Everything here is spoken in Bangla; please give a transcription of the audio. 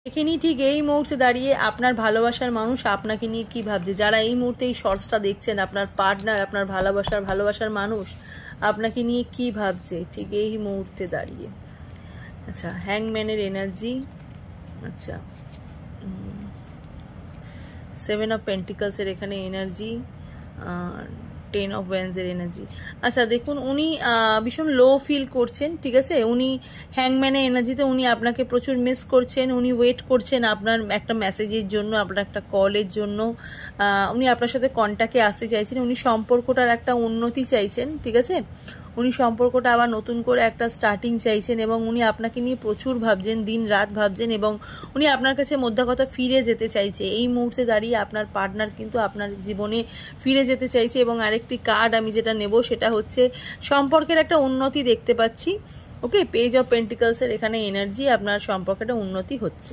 এখানেই ঠিক এই মুহূর্তে দাঁড়িয়ে আপনার ভালোবাসার মানুষ আপনাকে নিয়ে কি ভাবছে। যারা এই মুহূর্তে এই শর্টসটা দেখছেন, আপনার পার্টনার, আপনার ভালোবাসার মানুষ আপনাকে নিয়ে কি ভাবছে ঠিক এই মুহূর্তে দাঁড়িয়ে। আচ্ছা, হ্যাংম্যানের এনার্জি। আচ্ছা, 7 অফ পেন্টিকলসের এখানে এনার্জি, 10 অফ ওয়ান্ডসের এনার্জি। আচ্ছা দেখুন, উনি ভীষণ লো ফিল করছেন, ঠিক আছে। উনি হ্যাংম্যানের এনার্জিতে উনি আপনাকে প্রচুর মিস করছেন। উনি ওয়েট করছেন আপনার একটা মেসেজের জন্য, আপনার একটা কলের জন্য। উনি আপনার সাথে কন্ট্যাক্টে আসতে চাইছেন। উনি সম্পর্কটার একটা উন্নতি চাইছেন, ঠিক আছে। উনি সম্পর্কটা আবার নতুন করে একটা স্টার্টিং চাইছেন এবং উনি আপনাকে নিয়ে প্রচুর ভাবছেন, দিন রাত ভাবছেন এবং উনি আপনার কাছে মোদ্দা কথা ফিরে যেতে চাইছে। এই মুহূর্তে দাঁড়িয়ে আপনার পার্টনার কিন্তু আপনার জীবনে ফিরে যেতে চাইছে। এবং আরেকটি কার্ড আমি যেটা নেব সেটা হচ্ছে সম্পর্কের একটা উন্নতি দেখতে পাচ্ছি। ওকে, পেজ অফ পেন্টিকলসের এখানে এনার্জি, আপনার সম্পর্কের একটা উন্নতি হচ্ছে।